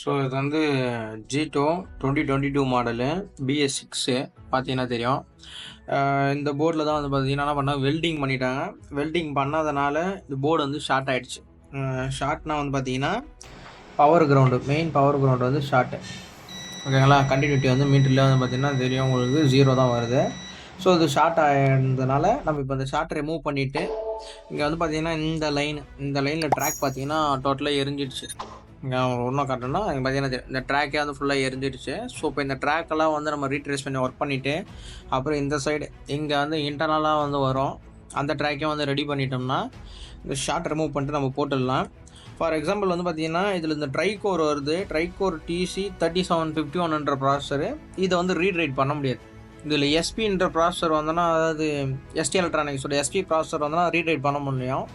So இது வந்து Jeeto 2022 model BS6 பார்த்தீங்கன்னா தெரியும். இந்த போர்டில் தான் வந்து பார்த்தீங்கன்னா என்ன பண்ணால் வெல்டிங் பண்ணிட்டாங்க. வெல்டிங் பண்ணாதனால இந்த போர்டு வந்து ஷார்ட் ஆகிடுச்சு. ஷார்ட்னா வந்து பார்த்தீங்கன்னா power ground, main power ground வந்து ஷார்ட்டு. ஓகேங்களா? கண்டினியூட்டி வந்து மீட்டரில் வந்து பார்த்தீங்கன்னா தெரியும் உங்களுக்கு 0 தான் வருது. ஸோ இது ஷார்ட் ஆகிருந்ததுனால நம்ம இப்போ இந்த ஷார்ட்டை ரிமூவ் பண்ணிவிட்டு இங்கே வந்து பார்த்தீங்கன்னா இந்த லைனில் ட்ராக் பார்த்தீங்கன்னா டோட்டலாக எரிஞ்சிடுச்சு. இங்கே ஒன்றும் காட்டணும்னா இங்கே பார்த்தீங்கன்னா இந்த ட்ராக்கே வந்து ஃபுல்லாக எரிஞ்சிடுச்சு. ஸோ இப்போ இந்த ட்ராக்கெல்லாம் வந்து நம்ம ரீட்ரேஸ் பண்ணி ஒர்க் பண்ணிவிட்டு அப்புறம் இந்த சைடு இங்கே வந்து இன்டர்னலாக வந்து வரும், அந்த ட்ராக்கையும் வந்து ரெடி பண்ணிட்டோம்னா இந்த ஷார்ட் ரிமூவ் பண்ணிட்டு நம்ம போட்டுடலாம். ஃபார் எக்ஸாம்பிள் வந்து பார்த்தீங்கன்னா இதில் இந்த ட்ரைகோர் வருது, ட்ரைகோர் TC3751 ப்ராசஸரு. இதை வந்து ரீட் பண்ண முடியாது. இதில் எஸ்பின்ற ப்ராசஸர் வந்தோன்னா, அதாவது ST எலக்ட்ரானிக்ஸோட SP ப்ராசஸர் வந்தோன்னா ரீட் பண்ண முடியும்.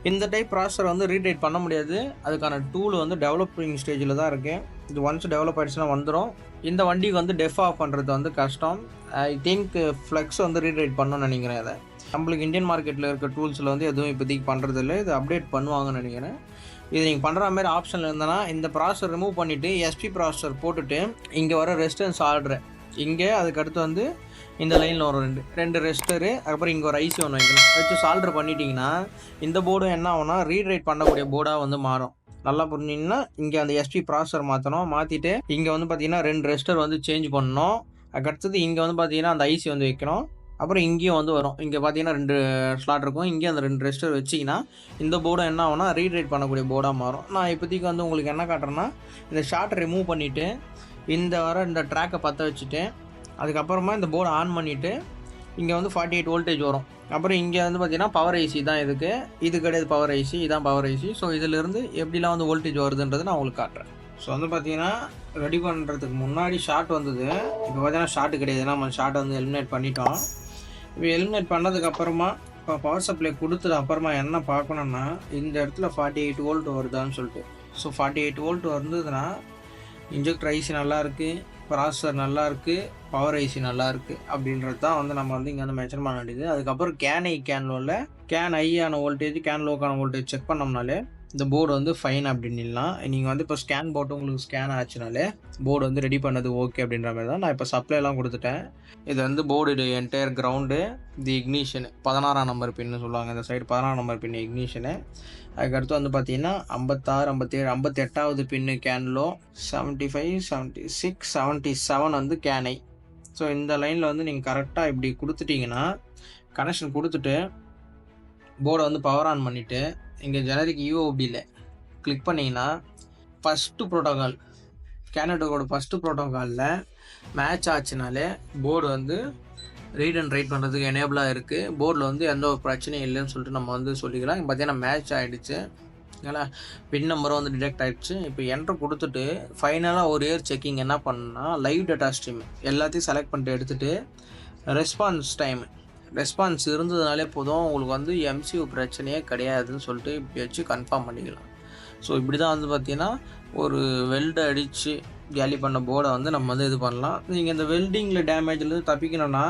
இந்த டைப் ப்ராசஸர் வந்து ரீட் பண்ண முடியாது. அதுக்கான டூல் வந்து டெவலப்பிங் ஸ்டேஜில் தான் இருக்குது. இது ஒன்ஸ் டெவலப் ஆகிடுச்சுன்னா வந்துடும். இந்த வண்டிக்கு வந்து டெஃப் ஆஃப் பண்ணுறது வந்து கஷ்டம். ஐ திங்க் ஃப்ளெக்ஸ் வந்து ரீட் பண்ணணும்னு நினைக்கிறேன். அதை நம்மளுக்கு இந்தியன் மார்க்கெட்டில் இருக்க டூல்ஸில் வந்து எதுவும் இப்போதைக்கு பண்ணுறது இல்லை. இது அப்டேட் பண்ணுவாங்கன்னு நினைக்கிறேன். இது நீங்கள் பண்ணுற மாதிரி ஆப்ஷனில் இருந்தனா இந்த ப்ராசஸர் ரிமூவ் பண்ணிவிட்டு SP ப்ராசஸர் போட்டுட்டு இங்கே வர ரெஸ்டன்ஸ் ஆர்டரு இங்கே, அதுக்கடுத்து வந்து இந்த லைனில் வரும் ரெண்டு ரெஸ்டரு, அதுக்கப்புறம் இங்கே ஒரு IC ஒன்று வைக்கணும். வச்சு சால்ட்ரு பண்ணிட்டீங்கன்னா இந்த போர்டும் என்ன ஆகும்னா ரீட் பண்ணக்கூடிய போர்டாக வந்து மாறும். நல்லா புரிஞ்சிங்கன்னா இங்கே அந்த SP ப்ராசஸர் மாற்றணும். மாற்றிட்டு இங்கே வந்து பார்த்தீங்கன்னா 2 ரெஸ்டர் வந்து சேஞ்ச் பண்ணணும். அதுக்கடுத்தது இங்கே வந்து பார்த்தீங்கன்னா அந்த IC வந்து வைக்கணும். அப்புறம் இங்கேயும் வந்து வரும். இங்கே பார்த்தீங்கன்னா 2 ஸ்லாட் இருக்கும். இங்கேயும் அந்த 2 ரெஸ்டர் வச்சிங்கன்னா இந்த போர்டும் என்ன ஆகும்னா ரீட் பண்ணக்கூடிய போர்டாக மாறும். நான் இப்போதைக்கு வந்து உங்களுக்கு என்ன காட்டுறேன்னா இந்த ஷார்ட்டை ரிமூவ் பண்ணிவிட்டு இந்த ட்ராக்கை பற்ற வச்சுட்டு அதுக்கப்புறமா இந்த போர்டை ஆன் பண்ணிவிட்டு இங்கே வந்து 48 வோல்டேஜ் வரும். அப்புறம் இங்கே வந்து பார்த்தீங்கன்னா பவர் IC தான் இது கிடையாது பவர் IC, இதான் பவர் IC. ஸோ இதிலிருந்து எப்படிலாம் வந்து வோல்டேஜ் வருதுன்றது நான் உங்களுக்கு காட்டுறேன். ஸோ வந்து பார்த்தீங்கன்னா ரெடி பண்ணுறதுக்கு முன்னாடி ஷார்ட் வந்தது. இப்போ பார்த்தீங்கன்னா ஷார்ட்டு கிடையாது, நம்ம ஷார்ட்டை வந்து எலிமினேட் பண்ணிட்டோம். இப்போ எலிமினேட் பண்ணதுக்கப்புறமா இப்போ பவர் சப்ளை கொடுத்தது அப்புறமா என்ன பார்க்கணுன்னா இந்த இடத்துல 48 வோல்ட் வருதான்னு சொல்லிட்டு. ஸோ 48 வோல்ட் வந்ததுன்னா இன்ஜெக்டர் IC நல்லாயிருக்கு, ப்ராசஸர் நல்லாயிருக்கு, பவர் IC நல்லாயிருக்கு அப்படின்றது தான் வந்து நம்ம வந்து இங்கே வந்து மென்ஷன் பண்ண வேண்டியது. அதுக்கப்புறம் கேன் ஐயான வோல்டேஜ், கேன் லோக்கான வோல்டேஜ் செக் பண்ணோம்னாலே இந்த போர்டு வந்து ஃபைன் அப்படின்லாம். நீங்கள் வந்து இப்போ ஸ்கேன் போட்டு உங்களுக்கு ஸ்கேன் ஆச்சுனாலே போர்டு வந்து ரெடி பண்ணது ஓகே அப்படின்ற மாதிரி தான். நான் இப்போ சப்ளைலாம் கொடுத்துட்டேன். இது வந்து போர்டு என்டையர் கிரவுண்டு, இது இக்னிஷனு 16ஆம் நம்பர் பின்னு சொல்லுவாங்க. இந்த சைடு 16ஆம் நம்பர் பின்னு இக்னிஷனு. அதுக்கடுத்து வந்து பார்த்தீங்கன்னா 56, 57, 58வது பின்னு கேன்லோ, 75, 76, 77 வந்து கேனை. ஸோ இந்த லைனில் வந்து நீங்கள் கரெக்டாக இப்படி கொடுத்துட்டிங்கன்னா கனெக்ஷன் கொடுத்துட்டு போர்டை வந்து பவர் ஆன் பண்ணிவிட்டு இங்கே ஜெனரிக் UOBயில் கிளிக் பண்ணிங்கன்னா ஃபஸ்ட்டு ப்ரோட்டோகால், கேனடோட ஃபஸ்ட்டு ப்ரோட்டோகாலில் மேட்ச் ஆச்சுனாலே போர்டு வந்து ரீட் அண்ட் ரைட் பண்ணுறதுக்கு எனேபிளாக இருக்குது. போர்டில் வந்து எந்த ஒரு பிரச்சனையும் இல்லைன்னு சொல்லிட்டு நம்ம வந்து சொல்லிக்கலாம். இங்கே பார்த்தீங்கன்னா மேட்ச் ஆகிடுச்சு. ஏன்னா பின் நம்பரும் வந்து டிடெக்ட் ஆகிடுச்சு. இப்போ என்ட்ரு கொடுத்துட்டு ஃபைனலாக ஒரு இயர் செக்கிங் என்ன பண்ணால் லைவ் டேட்டா ஸ்ட்ரீம் எல்லாத்தையும் செலக்ட் பண்ணிட்டு எடுத்துகிட்டு ரெஸ்பான்ஸ் இருந்ததுனாலே போதும், உங்களுக்கு வந்து MCU பிரச்சனையே கிடையாதுன்னு சொல்லிட்டு இப்படி வச்சு கன்ஃபார்ம் பண்ணிக்கலாம். ஸோ இப்படி தான் வந்து பார்த்தீங்கன்னா ஒரு வெல்டு அடித்து கேலி பண்ண போர்டை வந்து நம்ம வந்து இது பண்ணலாம். நீங்கள் இந்த வெல்டிங்கில் டேமேஜ்லேருந்து தப்பிக்கணும்னா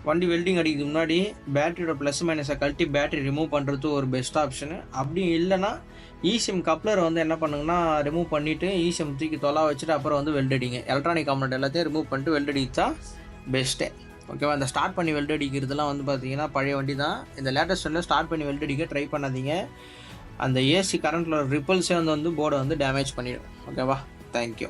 வண்டி வெல்டிங் அடிக்கிறதுக்கு முன்னாடி பேட்டரியோட ப்ளஸ் மைனஸை கழட்டி பேட்டரி ரிமூவ் பண்ணுறது ஒரு பெஸ்ட் ஆப்ஷனு. அப்படி இல்லைன்னா ECM கப்ளரை வந்து என்ன பண்ணுங்கன்னா ரிமூவ் பண்ணிவிட்டு ECM தூக்கி தொலா வச்சுட்டு அப்புறம் வந்து வெல்ட் அடிங்க. எலக்ட்ரானிக் காம்பனண்ட் எல்லாத்தையும் ரிமூவ் பண்ணிட்டு வெல்ட் அடித்தா பெஸ்ட்டே. ஓகேவா? இந்த ஸ்டார்ட் பண்ணி வெல்ட் அடிக்கிறதுலாம் வந்து பார்த்தீங்கன்னா பழைய வண்டி தான். இந்த லேட்டஸ்ட்டில் ஸ்டார்ட் பண்ணி வெல்ட் அடிக்க ட்ரை பண்ணாதீங்க. அந்த AC கரண்ட்டில் ரிப்பல்ஸே வந்து போர்டை வந்து டேமேஜ் பண்ணிவிடும். ஓகேவா? தேங்க்யூ.